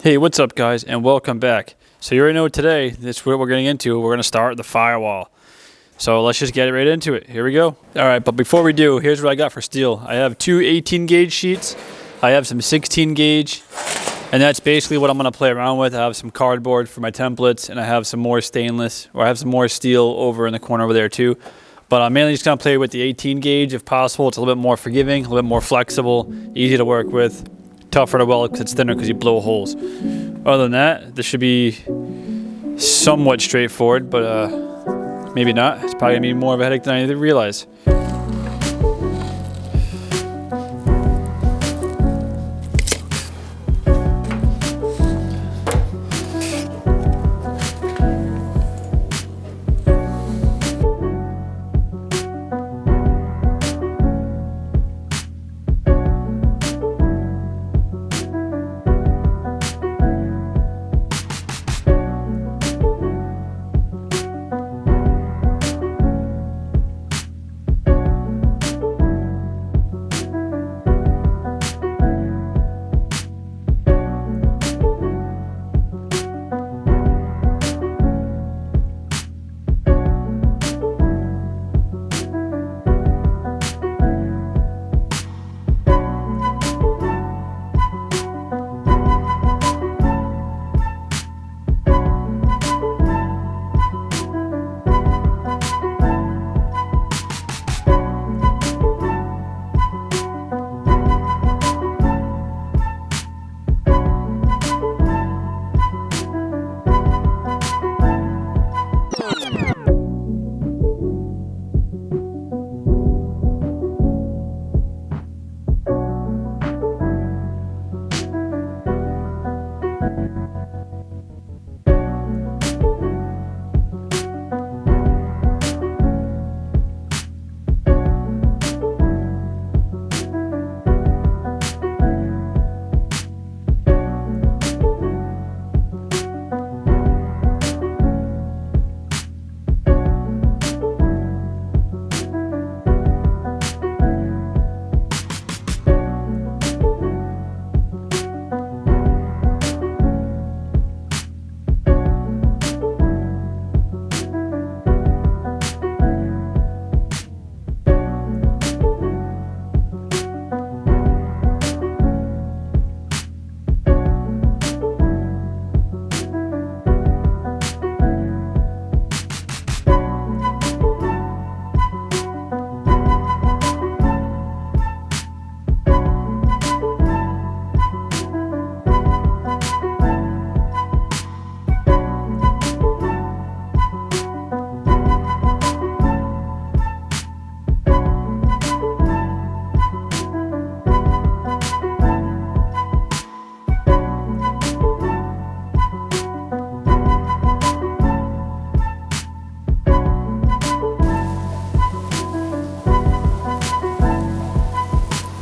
Hey, what's up guys, and welcome back. So you already know today, this is what we're getting into. We're going to start the firewall. So let's just get right into it. Here we go. Alright, but before we do, here's what I got for steel. I have two 18 gauge sheets. I have some 16 gauge. And that's basically what I'm going to play around with. I have some cardboard for my templates, and I have some more stainless, or I have some more steel over in the corner over there too. But I'm mainly just going to play with the 18 gauge if possible. It's a little bit more forgiving, a little bit more flexible, easy to work with. Tougher to weld because it's thinner because you blow holes. Other than that, this should be somewhat straightforward, but maybe not. It's probably gonna be more of a headache than I realize.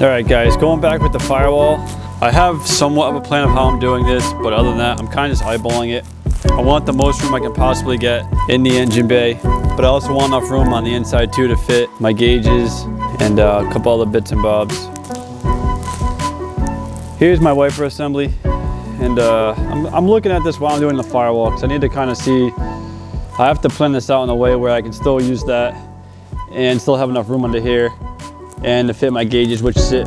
Alright guys, going back with the firewall, I have somewhat of a plan of how I'm doing this, but other than that, I'm kind of just eyeballing it. I want the most room I can possibly get in the engine bay, but I also want enough room on the inside too to fit my gauges and a couple other bits and bobs. Here's my wiper assembly, and I'm looking at this while I'm doing the firewall because I need to kind of see, I have to plan this out in a way where I can still use that and still have enough room under here and to fit my gauges, which sit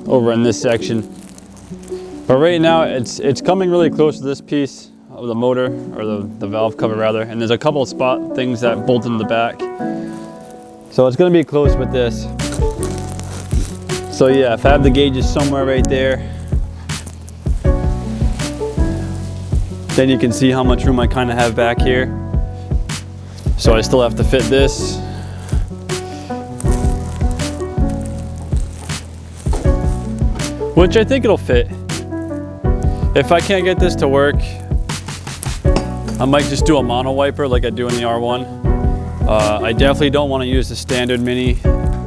over in this section. But right now it's coming really close to this piece of the motor, or the valve cover rather, and there's a couple of spot things that bolt in the back, so it's going to be close with this. So yeah, if I have the gauges somewhere right there, then you can see how much room I kind of have back here. So I still have to fit this. Which I think it'll fit. If I can't get this to work, I might just do a mono wiper like I do in the R1. I definitely don't want to use the standard mini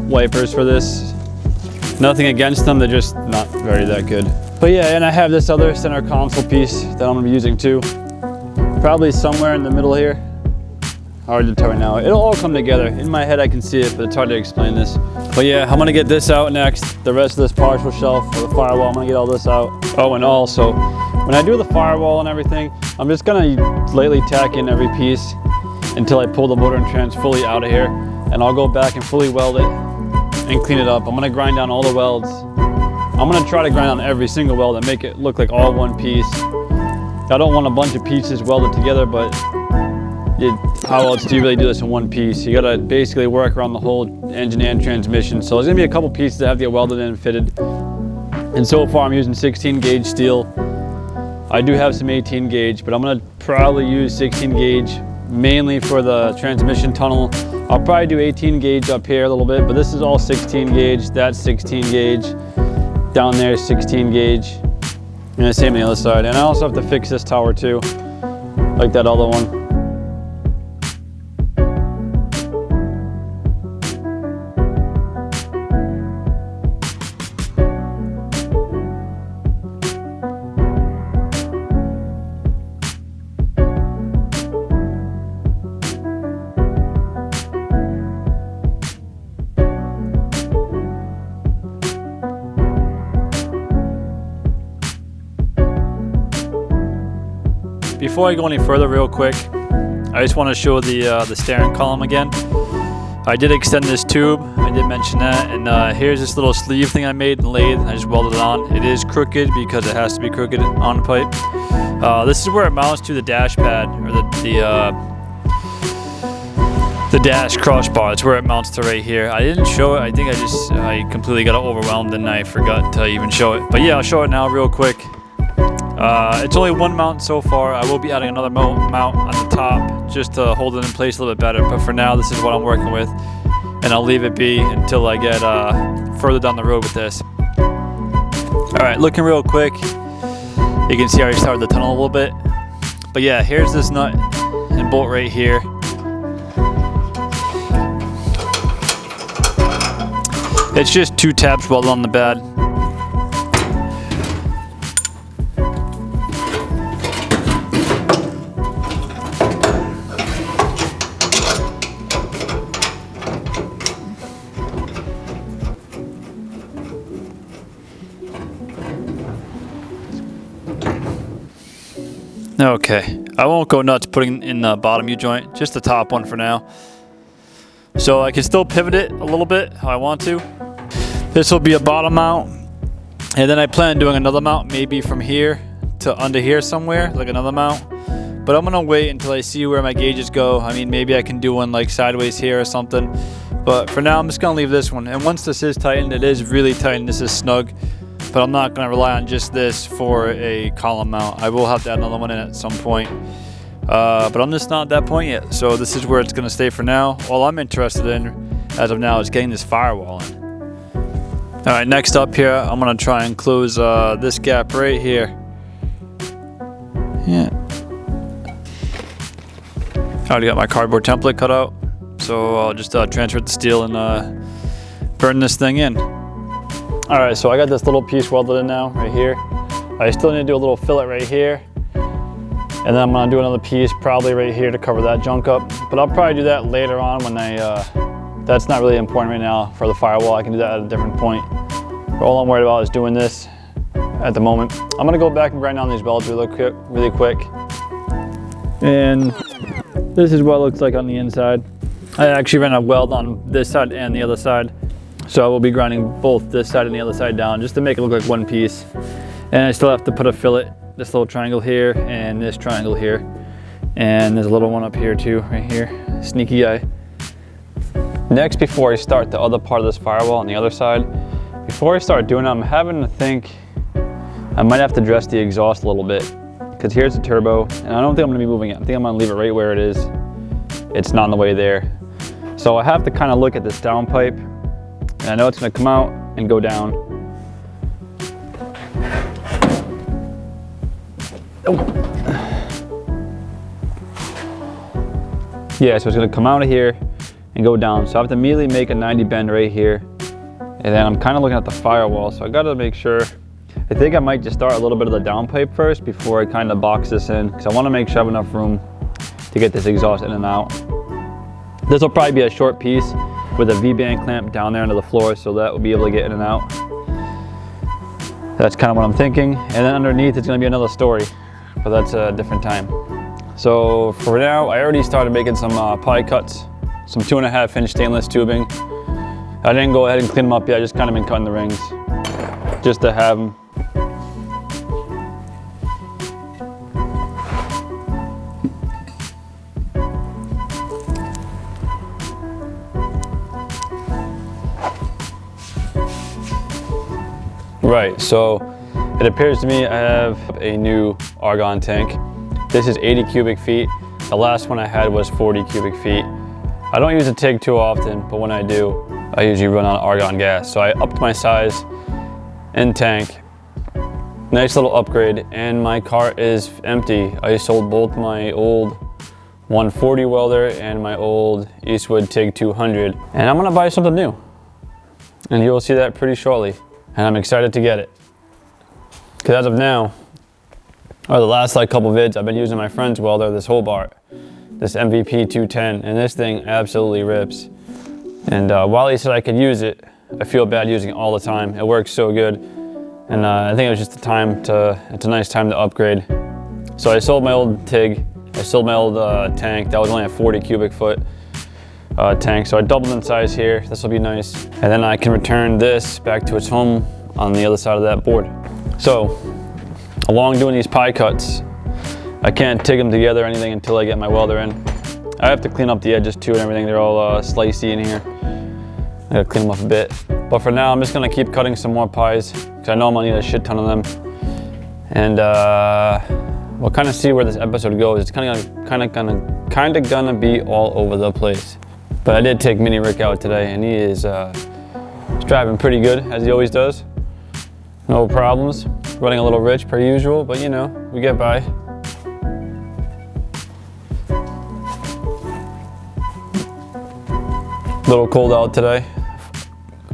wipers for this. Nothing against them, they're just not very that good. But yeah, and I have this other center console piece that I'm gonna be using too. Probably somewhere in the middle here. Hard to tell right now. It'll all come together. In my head I can see it, but it's hard to explain this. But yeah, I'm gonna get this out next. The rest of this partial shelf for the firewall, I'm gonna get all this out. Oh, and also, When I do the firewall and everything, I'm just gonna lightly tack in every piece until I pull the motor and trans fully out of here, and I'll go back and fully weld it and clean it up. I'm gonna grind down all the welds. I'm gonna try to grind down every single weld and make it look like all one piece. I don't want a bunch of pieces welded together, but how else do you really do this in one piece? You gotta basically work around the whole engine and transmission. So there's gonna be a couple pieces that have to get welded in and fitted. And so far I'm using 16 gauge steel. I do have some 18 gauge, but I'm gonna probably use 16 gauge mainly for the transmission tunnel. I'll probably do 18 gauge up here a little bit, but this is all 16 gauge. That's 16 gauge. Down there, 16 gauge. And the same on the other side. And I also have to fix this tower too, like that other one. Before I go any further real quick, I just want to show the steering column again. I did extend this tube, I did mention that, and here's this little sleeve thing I made in lathe, I just welded it on. It is crooked because it has to be crooked on the pipe. This is where it mounts to the dash pad, or the dash crossbar. It's where it mounts to right here. I didn't show it, I think I completely got overwhelmed and I forgot to even show it. But yeah, I'll show it now real quick. It's only one mount so far. I will be adding another mount on the top just to hold it in place a little bit better. But for now, this is what I'm working with, and I'll leave it be until I get further down the road with this. All right, looking real quick. You can see I already started the tunnel a little bit. But yeah, here's this nut and bolt right here. It's just 2 tabs welded on the bed. Okay, I won't go nuts putting in the bottom U-joint, just the top one for now. So I can still pivot it a little bit how I want to. This will be a bottom mount, and then I plan on doing another mount maybe from here to under here somewhere, like another mount. But I'm gonna wait until I see where my gauges go. I mean, maybe I can do one like sideways here or something. But for now, I'm just gonna leave this one. And once this is tightened, it is really tightened, this is snug. But I'm not going to rely on just this for a column mount. I will have to add another one in at some point. But I'm just not at that point yet. So this is where it's going to stay for now. All I'm interested in, as of now, is getting this firewall in. All right, next up here, I'm going to try and close this gap right here. Yeah. I already got my cardboard template cut out. So I'll just transfer it to steel and burn this thing in. All right, so I got this little piece welded in now, right here. I still need to do a little fillet right here. And then I'm gonna do another piece probably right here to cover that junk up. But I'll probably do that later on when that's not really important right now for the firewall. I can do that at a different point. But all I'm worried about is doing this at the moment. I'm gonna go back and grind down these welds really quick. And this is what it looks like on the inside. I actually ran a weld on this side and the other side. So I will be grinding both this side and the other side down just to make it look like one piece. And I still have to put a fillet, this little triangle here and this triangle here. And there's a little one up here too, right here. Sneaky eye. Next, before I start the other part of this firewall on the other side, before I start doing it, I'm having to think I might have to dress the exhaust a little bit. Because here's the turbo, and I don't think I'm gonna be moving it. I think I'm gonna leave it right where it is. It's not in the way there. So I have to kind of look at this downpipe. And I know it's gonna come out and go down. Oh. Yeah, so it's gonna come out of here and go down. So I have to immediately make a 90 bend right here. And then I'm kind of looking at the firewall. So I gotta make sure, I think I might just start a little bit of the downpipe first before I kind of box this in. Because I wanna make sure I have enough room to get this exhaust in and out. This will probably be a short piece with a V-band clamp down there into the floor, so that will be able to get in and out. That's kind of what I'm thinking. And then underneath it's gonna be another story, but that's a different time. So for now, I already started making some pie cuts, some 2.5 inch stainless tubing. I didn't go ahead and clean them up yet, I just kind of been cutting the rings, just to have them. Right, so it appears to me I have a new argon tank. This is 80 cubic feet. The last one I had was 40 cubic feet. I don't use a TIG too often, but when I do, I usually run on argon gas. So I upped my size in tank. Nice little upgrade, and my cart is empty. I sold both my old 140 welder and my old Eastwood TIG 200. And I'm gonna buy something new. And you'll see that pretty shortly. And I'm excited to get it. Because as of now, or the last like couple vids, I've been using my friend's welder, this Hobart, this MVP 210, and this thing absolutely rips. And while he said I could use it, I feel bad using it all the time. It works so good. And I think it was just it's a nice time to upgrade. So I sold my old TIG, I sold my old tank, that was only a 40 cubic foot tank, so I doubled in size here. This will be nice. And then I can return this back to its home on the other side of that board. So, along doing these pie cuts, I can't TIG them together or anything until I get my welder in. I have to clean up the edges too and everything. They're all slicey in here. I gotta clean them up a bit. But for now, I'm just gonna keep cutting some more pies because I know I'm gonna need a shit ton of them. And we'll kind of see where this episode goes. It's kind of gonna be all over the place. But I did take Mini Rick out today, and he is driving pretty good, as he always does. No problems. Running a little rich per usual, but you know, we get by. A little cold out today.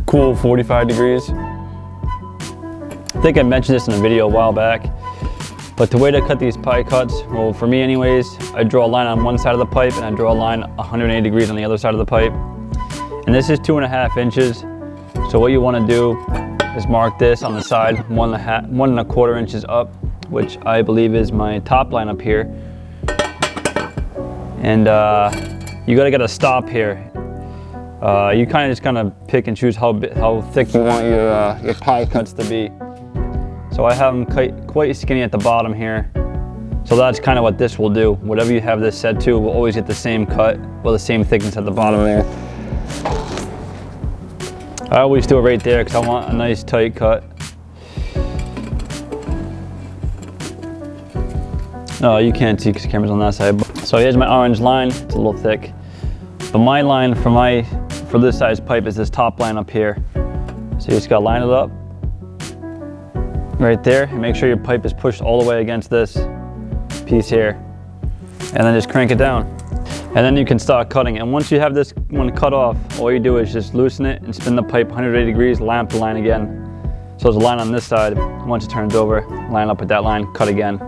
Cool 45 degrees. I think I mentioned this in a video a while back, but the way to cut these pie cuts, well, for me anyways, I draw a line on one side of the pipe and I draw a line 180 degrees on the other side of the pipe. And this is 2.5 inches. So what you want to do is mark this on the side 1.25 inches up, which I believe is my top line up here. And you gotta get a stop here. You kind of just pick and choose how thick you want your pie cuts to be. So I have them quite skinny at the bottom here. So that's kind of what this will do. Whatever you have this set to will always get the same cut, well, the same thickness at the bottom there. I always do it right there because I want a nice tight cut. Oh, you can't see because the camera's on that side. So here's my orange line. It's a little thick. But my line for this size pipe is this top line up here. So you just gotta line it up right there and make sure your pipe is pushed all the way against this piece here. And then just crank it down. And then you can start cutting. And once you have this one cut off, all you do is just loosen it and spin the pipe 180 degrees, line up the line again. So there's a line on this side. Once it turns over, line up with that line, cut again.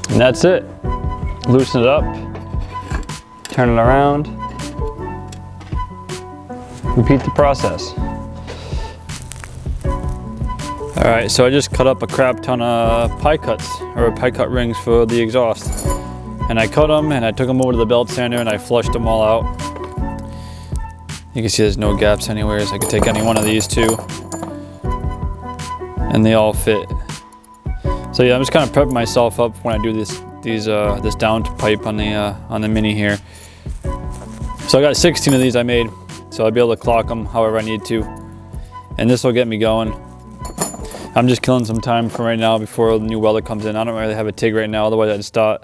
And that's it. Loosen it up, turn it around, repeat the process. All right, so I just cut up a crap ton of pie cuts, or pie cut rings for the exhaust. And I cut them and I took them over to the belt sander and I flushed them all out. You can see there's no gaps anywhere, so I could take any one of these two. And they all fit. So yeah, I'm just kind of prepping myself up when I do this down pipe on the Mini here. So I got 16 of these I made, so I'll be able to clock them however I need to, and this will get me going. I'm just killing some time for right now before the new welder comes in. I don't really have a TIG right now, otherwise I'd start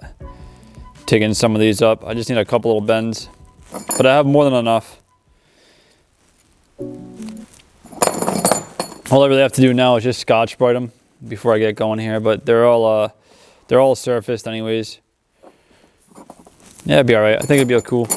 TIGging some of these up. I just need a couple little bends, but I have more than enough. All I really have to do now is just Scotch-Brite them before I get going here, but they're all surfaced anyways. Yeah, it'd be all right. I think it'd be cool.